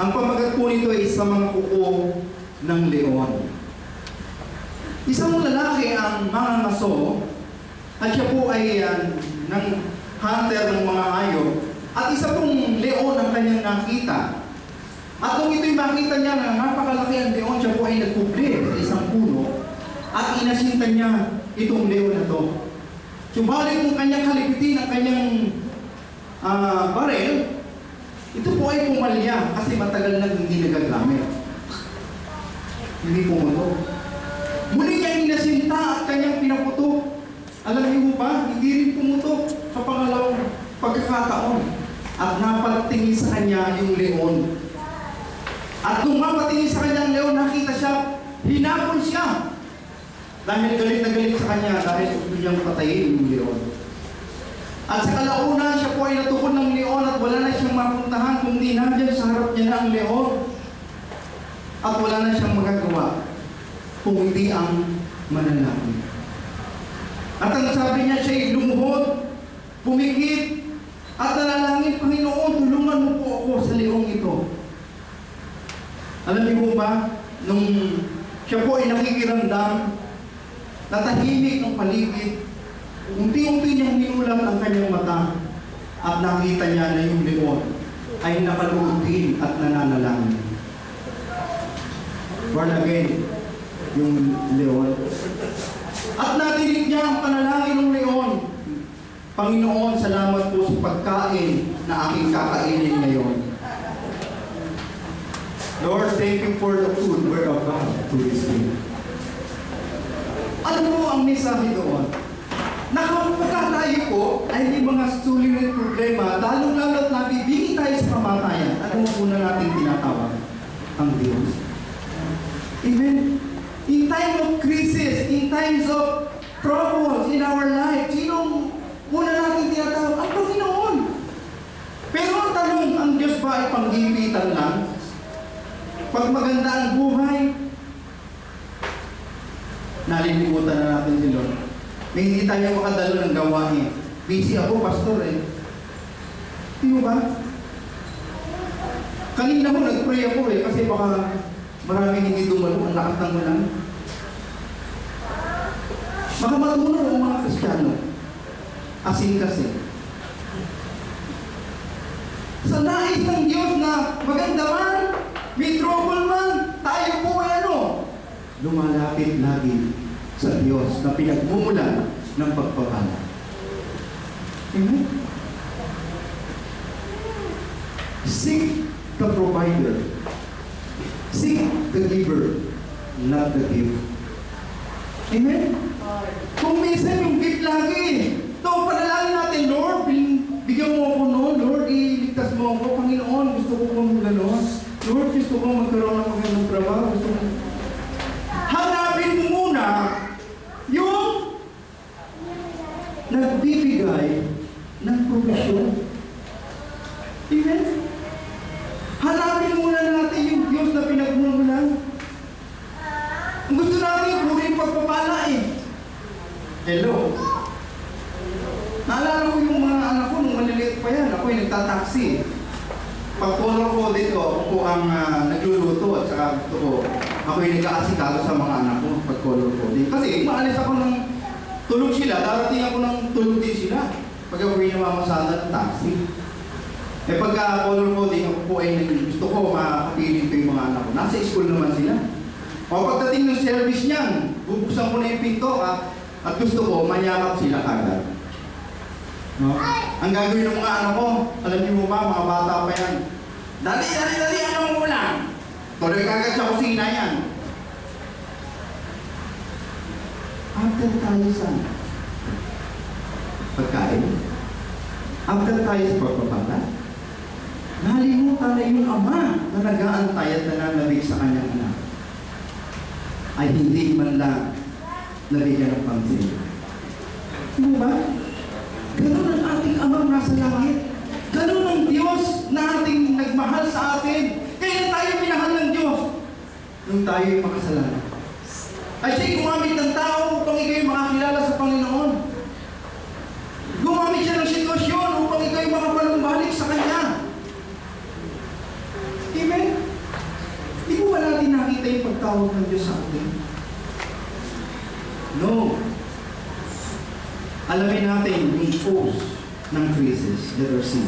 Ang pamagat po nito ay sa mga kuko ng leon. Isang lalaki ang mangangaso at siya po ay ng hunter ng mga hayop at isa pong leon ang kanyang nakita. At nung ito'y makita niya na napakalaki ang leon, siya po ay nagpubli sa isang puno at inasinta niya itong leon na to. Subalit nung kanyang kalipitin ang kanyang barel, ito po ay pumalya kasi matagal na hindi nagagamit. Hindi pumutok. Muli niya inasinta at kanyang pinaputok. Alam niyo ba, hindi rin pumutok sa pangalawang pagkakataon. At napatingin sa kanya yung leon. At nung mapatingin sa kanyang leon, nakita siya, hinapon siya. Dahil galit na galit sa kanya, dahil gusto niyang patayin yung leon. At sa kalaunan, siya po ay natukod ng leon at wala na siyang mapuntahan, kundi nandyan sa harap niya na ang leon. At wala na siyang magagawa kung hindi ang manalangin. At ang sabi niya, siya ay lumuhod, pumikit, at nanalangin, Panginoon, tulungan mo po ako sa leong ito. Alam niyo ba, nung siya po ay nakikiramdam, natahimik ng paligid, unti-unti niyang ninulam ang kanyang mata at nakita niya na yung leon ay nakalutin at nananalangin. Born again, yung leon. At natinig niya ang panalangin ng leon. Panginoon, salamat po sa pagkain na aking kakainin ngayon. Lord, thank you for the food word of God to receive. Ano po ang mensahe doon? Nakapagka tayo po ay hindi mga sulirin problema, lalong-lalo't nabibigay tayo sa kamatayan. Ano po na natin tinatawag? Ang Diyos. Amen? In time of crisis, in times of troubles in our life, sinong una natin tinatawag? Ang Panginoon. Pero ang tanong, ang Diyos ba ay panggipitan lang? Pag maganda ang buhay, nalilimutan na natin si Lord. May hindi tayo makadalo ng gawain. Busy ako, pastor eh. Di ba? Kanina ko nag-pray ako eh, kasi baka maraming hindi dumalo, ang lakas ng ulan. Baka matulog ang mga Kristiyano. Asin kasi. Sa nais ng Diyos na maganda man, may trouble man, tayo po ay lumalapit lagi sa Diyos na pinagmumulan ng pagpapala. Amen? Seek the provider. Seek the giver, not the gift. Amen? Kung minsan yung gift lagi, ito, panalangin natin, Lord, bigyan mo ako noon, Lord, iligtas mo ako, Panginoon, gusto ko kong gano'n. Lord, gusto ko magkaroon ng magandang trabaho, gusto ko. Hanapin mo muna yung nagbibigay ng provision. Amen? Hanapin muna natin yung Diyos na pinagmumulan. Ang gusto natin, puro yung pagpapala eh. Hello? Naalala ko yung mga anak ko, nung maliliit pa yan, ako yung nagtataksi. Pag-color ko dito, ako po ang nagluluto at saka gusto ko, ako yung nag-aasikalo sa mga anak ko pag-color ko dito. Kasi maalis ako ng tulog sila, darating ako ng tulog din sila. Pag ako yung namamasada ng taxi. Eh pagka-color ko din, ako po ay gusto ko makapiling ko yung mga anak ko. Nasa school naman sila. O pagdating ng service niyan, bubuksan ko na yung pinto at gusto ko manyakap sila kagad. No? Ang gagawin ng mga anak ko, alam niyo ba, mga bata pa yan. Dali, anong ulam? Tuloy kagad sa kusina yan. After tayo sa pagkain, after tayo sa pagpapala, nalimutan na yung ama na nag-aantay at nananabig sa kanyang anak. Ay hindi man lang nabigyan ng pansin. Ano ba? Ganun ang ating amang nasa langit. Ganun ang Diyos na ating nagmahal sa atin. Kaya tayo minahal ng Diyos nung tayo'y makasalanan. Ay siya'y gumamit ng tao upang ikaw'y makakilala sa Panginoon. Gumamit siya ng sitwasyon upang ikaw'y makapalumbalik sa Kanya. Amen? tawag ng Diyos sa atin? No. Alamin natin yung cause ng crisis, letter C.